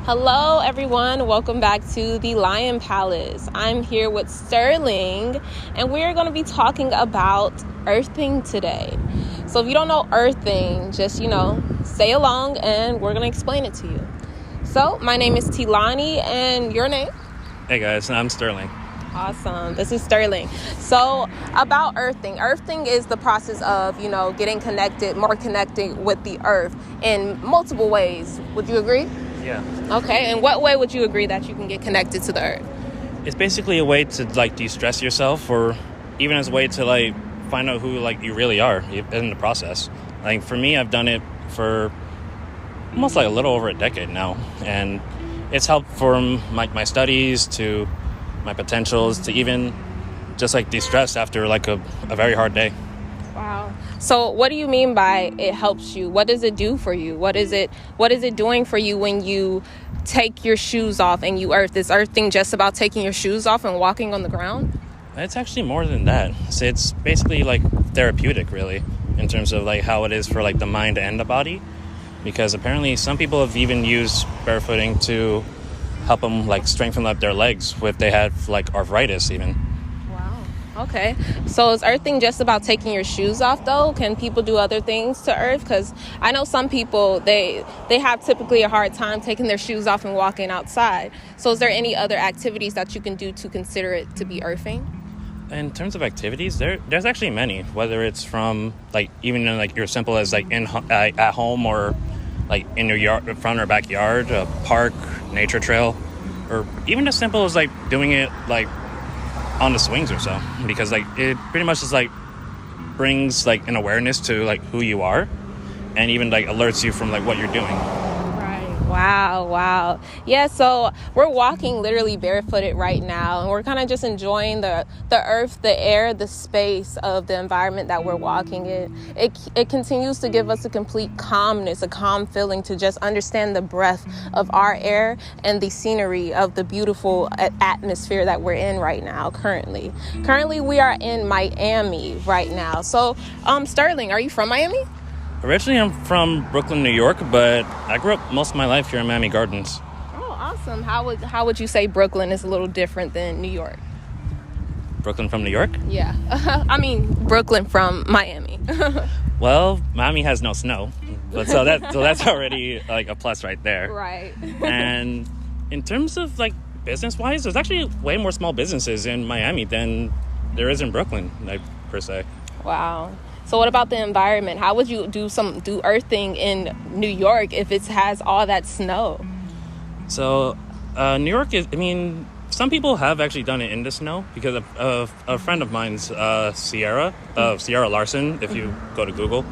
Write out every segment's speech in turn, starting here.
Hello, everyone. Welcome back to the Lion Palace. I'm here with Sterling, and we're going to be talking about earthing today. So if you don't know earthing, just, stay along, and we're going to explain it to you. So my name is Loni, and your name? Hey, guys. I'm Sterling. Awesome. This is Sterling. So about earthing. Earthing is the process of, getting more connected with the earth in multiple ways. Would you agree? Yeah. Okay, and what way would you agree that you can get connected to the earth? It's basically a way to, de-stress yourself, or even as a way to, find out who, you really are in the process. For me, I've done it for almost, a little over a decade now, and it's helped from, my studies to my potentials to even just, de-stress after, a very hard day. Wow. So what do you mean by it helps you? What does it do for you? What is it doing for you when you take your shoes off and you earth? Is earthing just about taking your shoes off and walking on the ground? It's actually more than that. So it's basically, therapeutic, really, in terms of, how it is for, the mind and the body. Because apparently some people have even used barefooting to help them, strengthen up their legs if they have, arthritis even. Okay, so is earthing just about taking your shoes off, though? Can people do other things to earth? Because I know some people, they have typically a hard time taking their shoes off and walking outside. So is there any other activities that you can do to consider it to be earthing? In terms of activities, there's actually many, whether it's from, even in, your simple as, at home or, in your yard, front or backyard, a park, nature trail, or even as simple as, doing it, on the swings or so, because it pretty much just brings an awareness to who you are, and even alerts you from what you're doing. Right. Wow. Yeah, so we're walking literally barefooted right now, and we're kind of just enjoying the earth, the air, the space of the environment that we're walking in. It continues to give us a complete calmness, a calm feeling to just understand the breath of our air and the scenery of the beautiful atmosphere that we're in right now currently. Currently, we are in Miami right now. So, Sterling, are you from Miami? Originally, I'm from Brooklyn, New York, but I grew up most of my life here in Miami Gardens. Oh, awesome. How would you say Brooklyn is a little different than New York? Brooklyn from New York? Yeah. I mean, Brooklyn from Miami. Well, Miami has no snow, but so that's already a plus right there. Right. And in terms of business-wise, there's actually way more small businesses in Miami than there is in Brooklyn, per se. Wow. So what about the environment? How would you do earthing in New York if it has all that snow? So New York some people have actually done it in the snow, because a friend of mine's, Sierra Larson, if you go to Google,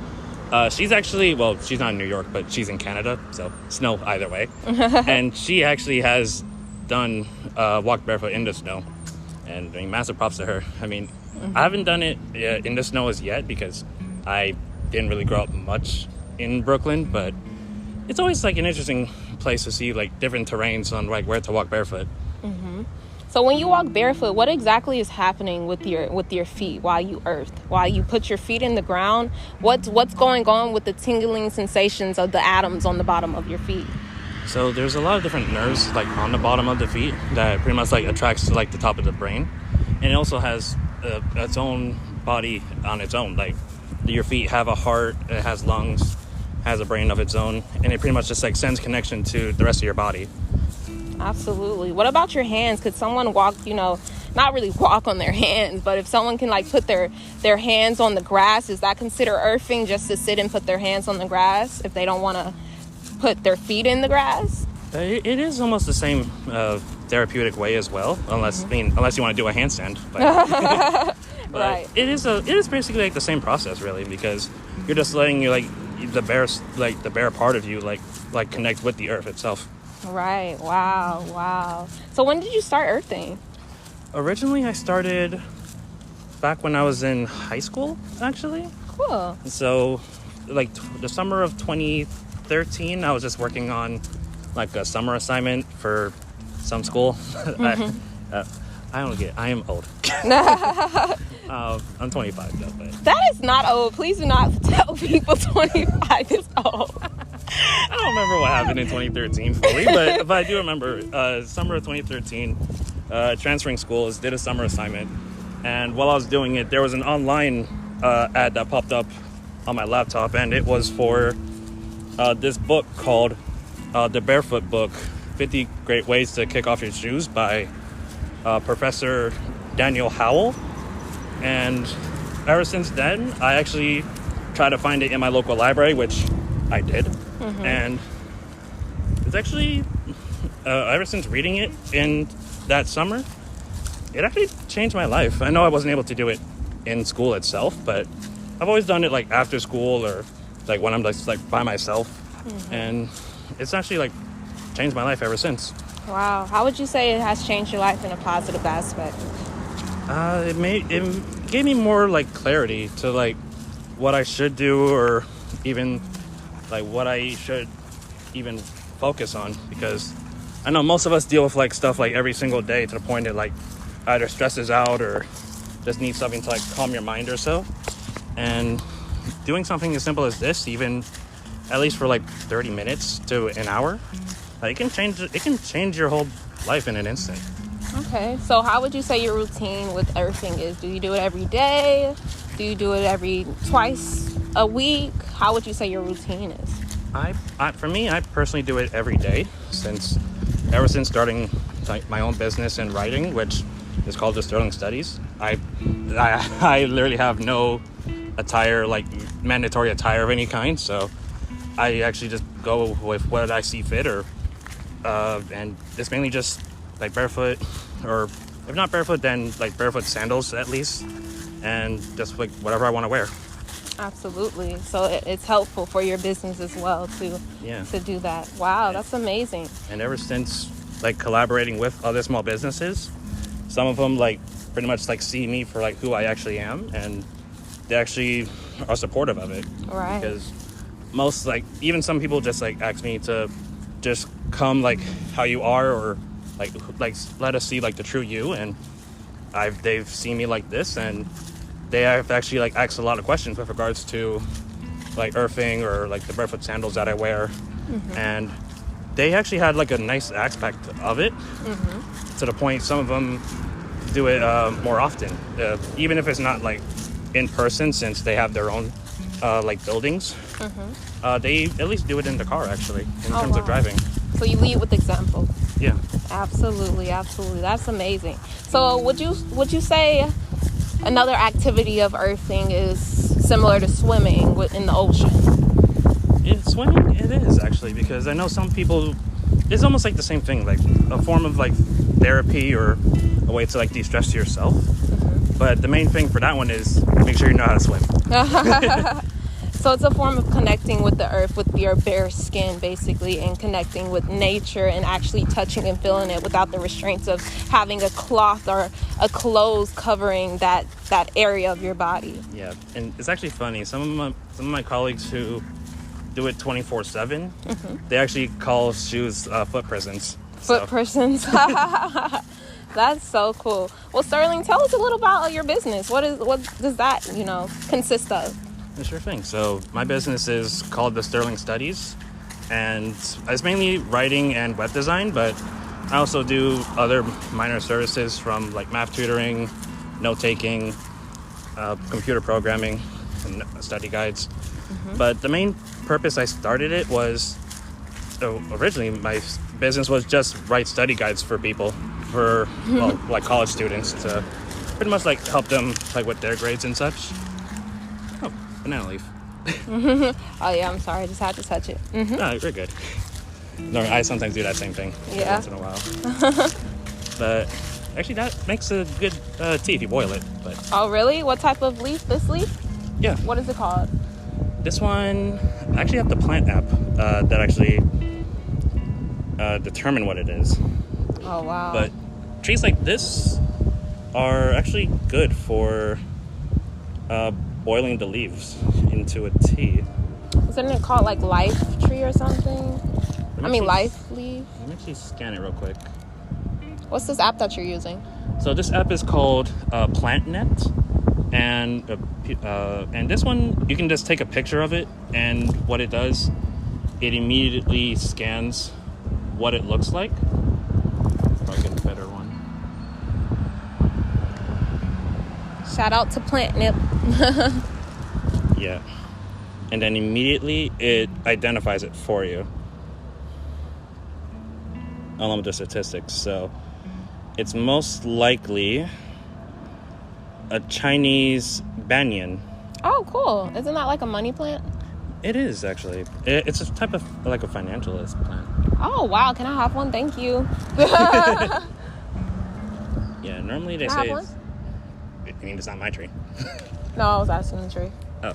she's actually, she's not in New York, but she's in Canada, so snow either way. And she actually has done walk barefoot in the snow, and massive props to her. I haven't done it in the snow as yet, because I didn't really grow up much in Brooklyn, but it's always an interesting place to see different terrains on where to walk barefoot. Mm-hmm. So when you walk barefoot, what exactly is happening with your feet while you earth? While you put your feet in the ground, what's going on with the tingling sensations of the atoms on the bottom of your feet? So there's a lot of different nerves on the bottom of the feet that pretty much attracts to the top of the brain, and it also has its own body on its own. Your feet have a heart, it has lungs, has a brain of its own, and it pretty much just sends connection to the rest of your body. Absolutely. What about your hands? Could someone walk, not really walk on their hands, but if someone can put their hands on the grass, is that considered earthing, just to sit and put their hands on the grass if they don't want to put their feet in the grass? It is almost the same therapeutic way as well, unless you want to do a handstand. But Right. It is basically the same process, really, because you're just letting the bare part of you connect with the earth itself. Right. Wow. So when did you start earthing? Originally, I started back when I was in high school, actually. Cool. So, the summer of 2013, I was just working on a summer assignment for some school. Mm-hmm. I am old. I'm 25 though. But That is not old. Please do not tell people 25 is old. I don't remember what happened in 2013 fully, but I do remember summer of 2013, transferring schools, did a summer assignment. And while I was doing it, there was an online ad that popped up on my laptop, and it was for this book called The Barefoot Book, 50 Great Ways to Kick Off Your Shoes by Professor Daniel Howell. And ever since then, I actually tried to find it in my local library, which I did. Mm-hmm. And it's actually, ever since reading it in that summer, it actually changed my life. I know I wasn't able to do it in school itself, but I've always done it like after school or like when I'm just like by myself. Mm-hmm. And it's actually like changed my life ever since. Wow. How would you say it has changed your life in a positive aspect? It gave me more like clarity to like what I should do, or even like what I should even focus on, because I know most of us deal with like stuff like every single day to the point it like either stresses out or just needs something to like calm your mind or so. And doing something as simple as this, even at least for like 30 minutes to an hour, it can change your whole life in an instant. Okay, so how would you say your routine with earthing is? Do you do it every day? Do you do it twice a week? How would you say your routine is? For me, I personally do it every day ever since starting like my own business in writing, which is called the Sterling Studies. I literally have no attire, like mandatory attire of any kind, so I actually just go with what I see fit, and it's mainly just like barefoot, or if not barefoot, then like barefoot sandals at least, and just like whatever I want to wear. Absolutely. So it's helpful for your business as well to do that. Wow, that's amazing. And ever since like collaborating with other small businesses, some of them like pretty much like see me for like who I actually am, and they actually are supportive of it. Right. Because most like even some people just like ask me to just come like how you are, or like let us see like the true you, and they've seen me like this, and they have actually like asked a lot of questions with regards to like earthing or like the barefoot sandals that I wear. Mm-hmm. And they actually had like a nice aspect of it. Mm-hmm. To the point some of them do it more often, even if it's not like in person, since they have their own like buildings. Mm-hmm. They at least do it in the car actually in terms of driving. So you lead with example. Yeah. Absolutely. That's amazing. So would you say another activity of earthing is similar to swimming in the ocean? Swimming, it is actually, because I know some people, it's almost like the same thing, like a form of like therapy or a way to like de-stress yourself. Mm-hmm. But the main thing for that one is make sure you know how to swim. So it's a form of connecting with the earth, with your bare skin, basically, and connecting with nature and actually touching and feeling it without the restraints of having a cloth or a clothes covering that area of your body. Yeah, and it's actually funny. Some of my colleagues who do it 24/7, mm-hmm. they actually call shoes foot prisons. Foot prisons. That's so cool. Well, Sterling, tell us a little about your business. What does that consist of? Sure thing. So my business is called the Sterling Studies, and it's mainly writing and web design, but I also do other minor services from like math tutoring, note-taking, computer programming, and study guides. Mm-hmm. But the main purpose I started it was, originally my business was just write study guides for people, for like college students, to pretty much like help them like with their grades and such. Banana leaf. Oh yeah, I'm sorry, I just had to touch it. Mm-hmm. No, you're good. No, I sometimes do that same thing once in a while. But actually that makes a good tea if you boil it. But oh really? What type of leaf? This leaf? Yeah. What is it called? This one, I actually have the plant app that actually determine what it is. Oh wow. But trees like this are actually good for boiling the leaves into a tea. Isn't it called like life tree or something? Life leaf. Let me actually scan it real quick. What's this app that you're using? So this app is called PlantNet, and this one you can just take a picture of it, and what it does it immediately scans what it looks like. Probably get a better one. Shout out to Plant Nip. Yeah. And then immediately it identifies it for you along with the statistics. So it's most likely a Chinese banyan. Oh, cool. Isn't that like a money plant? It is, actually. It's a type of like a financialist plant. Oh, wow. Can I have one? Thank you. Yeah, normally they Can I say have it's, I mean, it's not my tree. No, I was asking the tree. Oh.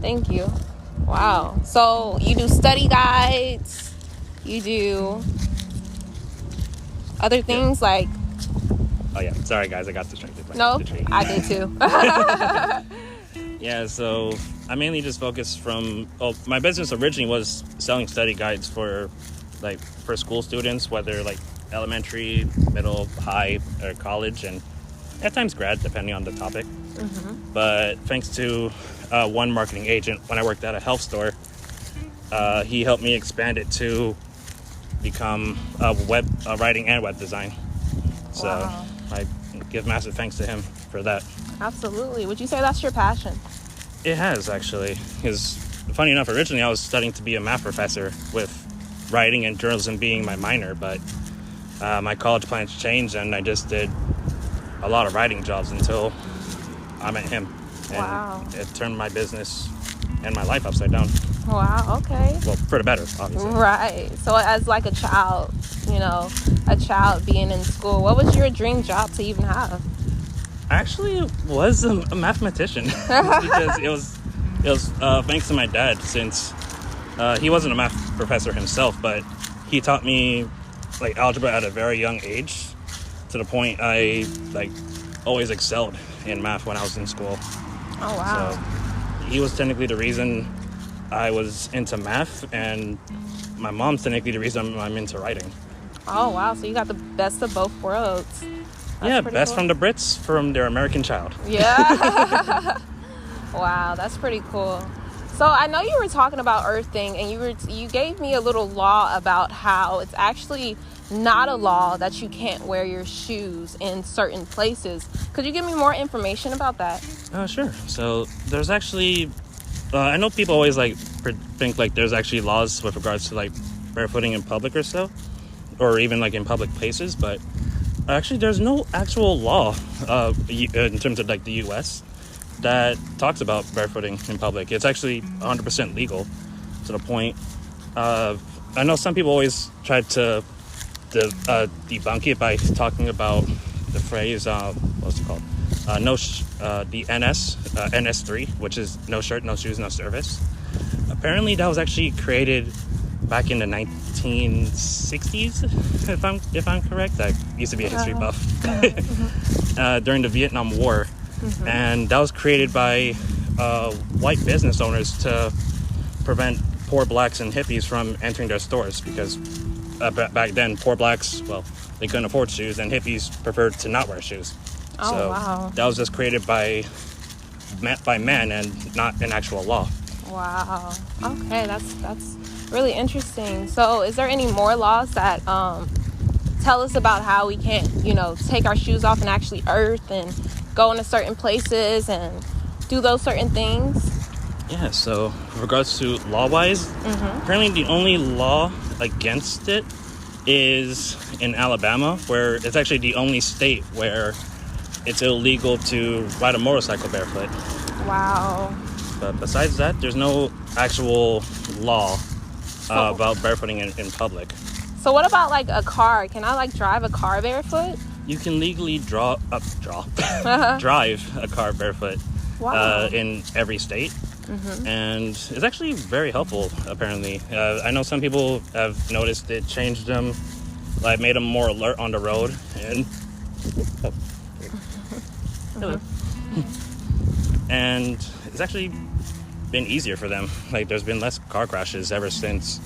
Thank you. Wow. So you do study guides. You do other things like... Oh, yeah. Sorry, guys. I got distracted by No, the tree. I did too. Yeah, so I mainly just focus from... Well, my business originally was selling study guides for school students, whether like elementary, middle, high, or college, and at times grad, depending on the topic. Mm-hmm. But thanks to one marketing agent, when I worked at a health store, he helped me expand it to become writing and web design. So Wow. I give massive thanks to him for that. Absolutely. Would you say that's your passion? It has, actually, because funny enough, originally I was studying to be a math professor with writing and journalism being my minor, but my college plans changed and I just did a lot of writing jobs until I met him. And Wow. it turned my business and my life upside down. Wow, okay. Well, for the better, obviously. Right. So as like a child, a child being in school, what was your dream job to even have? Actually, it was a mathematician because it was thanks to my dad, since he wasn't a math professor himself, but he taught me like algebra at a very young age, to the point I always excelled in math when I was in school. Oh, wow. So he was technically the reason I was into math, and my mom's technically the reason I'm into writing. Oh, wow. So you got the best of both worlds. That's pretty best cool. from the Brits, from their American child. Yeah. Wow, that's pretty cool. So I know you were talking about Earthling, and you gave me a little law about how it's actually not a law that you can't wear your shoes in certain places. Could you give me more information about that? Sure. So there's actually, I know people always think there's actually laws with regards to barefooting in public or so, or even in public places, but actually there's no actual law in terms of the U.S. that talks about barefooting in public. It's actually 100% legal, to the point. I know some people always try to debunk it by talking about the phrase, what's it called? The NS3, which is no shirt, no shoes, no service. Apparently that was actually created back in the 1960s, if I'm correct. I used to be a history buff. During the Vietnam War. Mm-hmm. And that was created by white business owners to prevent poor blacks and hippies from entering their stores, because back then poor blacks, they couldn't afford shoes, and hippies preferred to not wear shoes. Oh, so wow. That was just created by men and not an actual law. Wow. Okay, that's really interesting. So is there any more laws that tell us about how we can't, take our shoes off and actually earth and go into certain places and do those certain things? Yeah, so with regards to law-wise, apparently the only law against it is in Alabama, where it's actually the only state where it's illegal to ride a motorcycle barefoot. Wow. But besides that, there's no actual law about barefooting in public. So what about a car? Can I drive a car barefoot? You can legally drive a car barefoot. Wow. In every state. Mm-hmm. And it's actually very helpful, apparently. I know some people have noticed it changed them, made them more alert on the road. And and it's actually been easier for them. There's been less car crashes ever since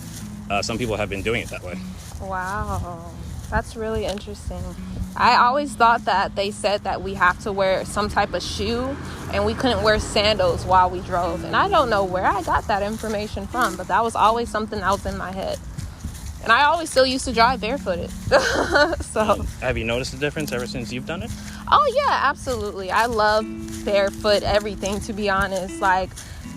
some people have been doing it that way. Wow. That's really interesting. I always thought that they said that we have to wear some type of shoe and we couldn't wear sandals while we drove. And I don't know where I got that information from, but that was always something that was in my head. And I always still used to drive barefooted. So, have you noticed the difference ever since you've done it? oh yeah, absolutely. I love barefoot everything, to be honest. Like,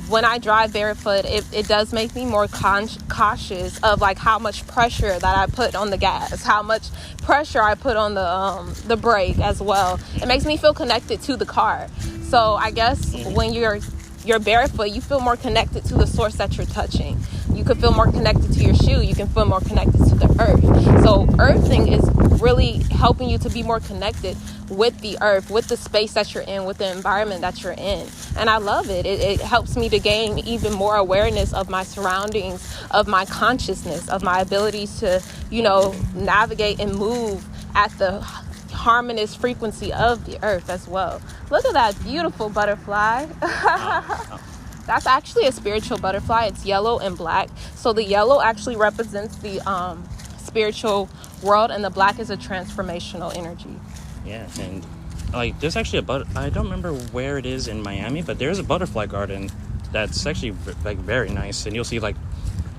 when I drive barefoot, it does make me more cautious of like how much pressure that I put on the gas, how much pressure I put on the brake as well. It makes me feel connected to the car. So I guess when you're barefoot, you feel more connected to the source that you're touching. You could feel more connected to your shoe. You can feel more connected to the earth. So earthing is really helping you to be more connected with the earth, with the space that you're in, with the environment that you're in. And I love it. It helps me to gain even more awareness of my surroundings, of my consciousness, of my abilities to, navigate and move at the harmonious frequency of the earth as well. Look at that beautiful butterfly. That's actually a spiritual butterfly. It's yellow and black. So the yellow actually represents the spiritual world, and the black is a transformational energy. Yeah, and like there's actually I don't remember where it is in Miami, but there's a butterfly garden that's actually like very nice, and you'll see like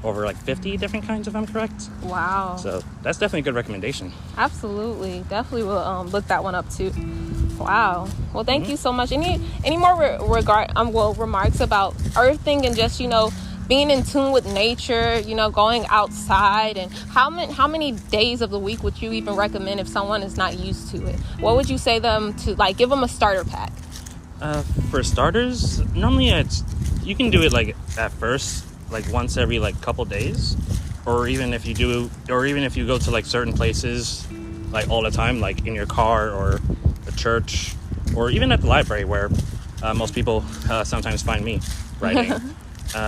over like 50 different kinds, if I'm correct. Wow. So that's definitely a good recommendation. Absolutely. Definitely will look that one up too. Wow. Well, thank you so much. Any more remarks about earthing and just, being in tune with nature, going outside, and how many days of the week would you even recommend if someone is not used to it? What would you say them to, like, give them a starter pack? For starters, normally you can do it like at first, like once every like couple days, or even if you go to like certain places like all the time, like in your car or the church, or even at the library where most people sometimes find me writing.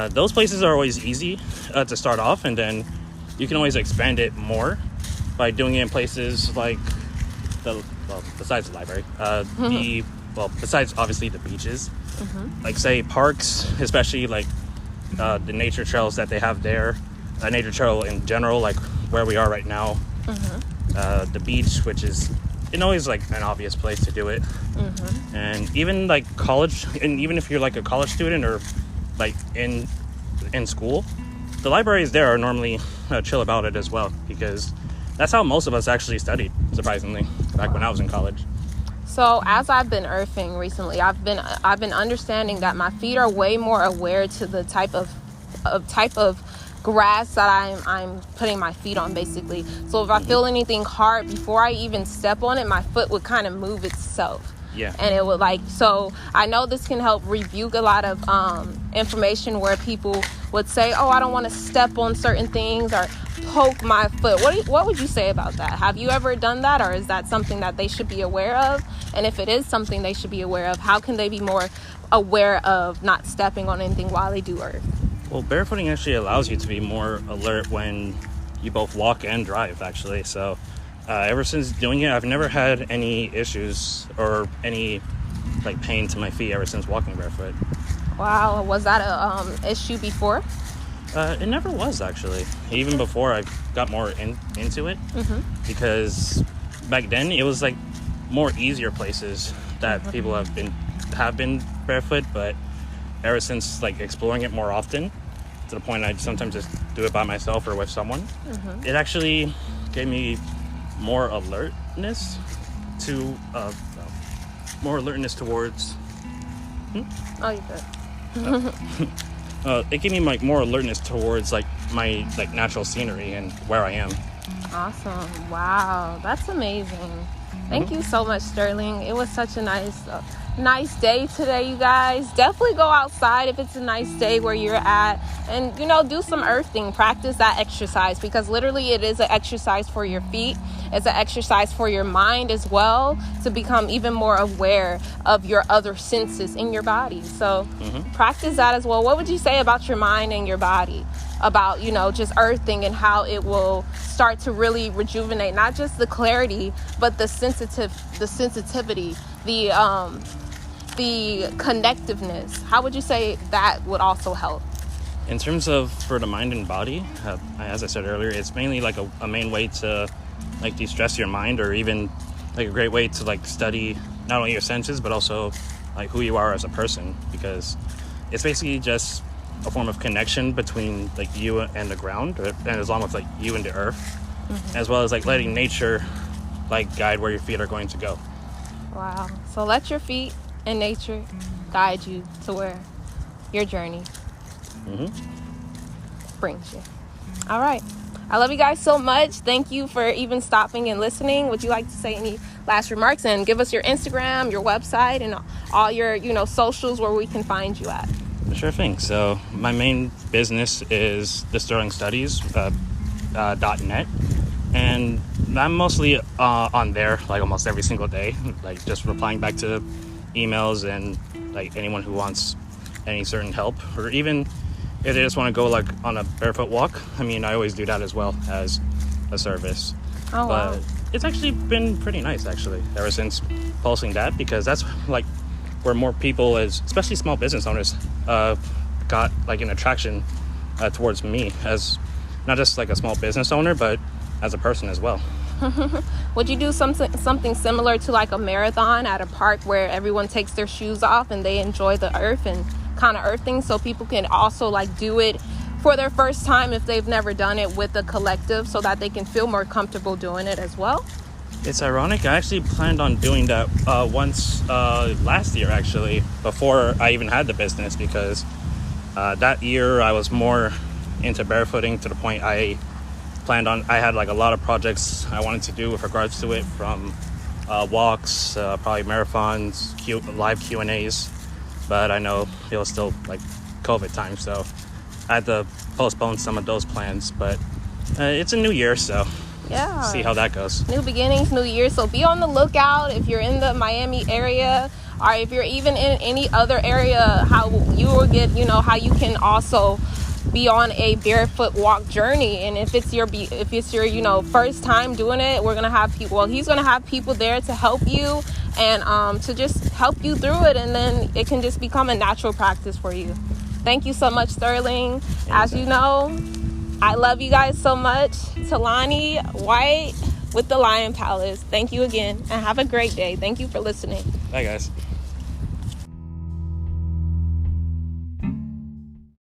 Those places are always easy to start off, and then you can always expand it more by doing it in places like besides the library, besides obviously the beaches, like say parks, especially like the nature trails that they have there, nature trail in general, like where we are right now, the beach, which is always like an obvious place to do it, and even like college, and even if you're like a college student or like in school, the libraries there are normally chill about it as well, because that's how most of us actually studied, surprisingly, back when I was in college. So as I've been earthing recently, I've been understanding that my feet are way more aware to the type of grass that I'm putting my feet on, basically. So if I feel anything hard, before I even step on it, my foot would kind of move itself. Yeah. And it would so I know this can help rebuke a lot of information where people would say, oh, I don't want to step on certain things or poke my foot. What would you say about that? Have you ever done that, or is that something that they should be aware of? And if it is something they should be aware of, how can they be more aware of not stepping on anything while they do earth? Well, barefooting actually allows you to be more alert when you both walk and drive, actually. So ever since doing it, I've never had any issues or any like pain to my feet ever since walking barefoot. Wow. Was that a issue before? It never was, actually. Even before I got more into it, because back then it was like more easier places that people have been barefoot, but ever since like exploring it more often, to the point I sometimes just do it by myself or with someone, it actually gave me more alertness towards. Oh, you good. It gave me like more alertness towards like my like natural scenery and where I am. Awesome. Wow, that's amazing. Thank you so much, Sterling. It was such a nice day today, you guys. Definitely go outside if it's a nice day where you're at, and do some earthing. Practice that exercise, because literally it is an exercise for your feet. It's an exercise for your mind as well, to become even more aware of your other senses in your body. So practice that as well. What would you say about your mind and your body, about just earthing, and how it will start to really rejuvenate not just the clarity, but the sensitivity, the connectiveness? How would you say that would also help? In terms of for the mind and body, as I said earlier, it's mainly like a main way to like de-stress your mind, or even like a great way to like study not only your senses but also like who you are as a person, because it's basically just a form of connection between like you and the ground, and as long as like you and the earth, as well as like letting nature like guide where your feet are going to go. Wow. So let your feet and nature guide you to where your journey brings you. All right. I love you guys so much. Thank you for even stopping and listening. Would you like to say any last remarks and give us your Instagram, your website, and all your, socials where we can find you at? Sure thing. So my main business is the Sterling Studies .net, and I'm mostly on there like almost every single day, like just replying back to emails and like anyone who wants any certain help, or even if they just want to go like on a barefoot walk. I mean, I always do that as well as a service. Oh, wow. But it's actually been pretty nice actually ever since posting that, because that's like where more people, especially small business owners, got like an attraction towards me as not just like a small business owner, but as a person as well. Would you do something similar to like a marathon at a park where everyone takes their shoes off and they enjoy the earth and kind of earthing, so people can also like do it for their first time if they've never done it with a collective, so that they can feel more comfortable doing it as well? It's ironic. I actually planned on doing that once last year, actually, before I even had the business, because that year I was more into barefooting to the point I had like a lot of projects I wanted to do with regards to it, from walks, probably marathons, live Q&As, but I know it was still like COVID time, so I had to postpone some of those plans. But it's a new year, so yeah, see how that goes. New beginnings, new year. So be on the lookout if you're in the Miami area, or if you're even in any other area, how you will get, how you can also be on a barefoot walk journey. And if it's your first time doing it, we're gonna have people. Well, he's gonna have people there to help you and to just help you through it, and then it can just become a natural practice for you. Thank you so much, Sterling. As you know, I love you guys so much. Loni White with the Lion Palace. Thank you again, and have a great day. Thank you for listening. Bye, guys.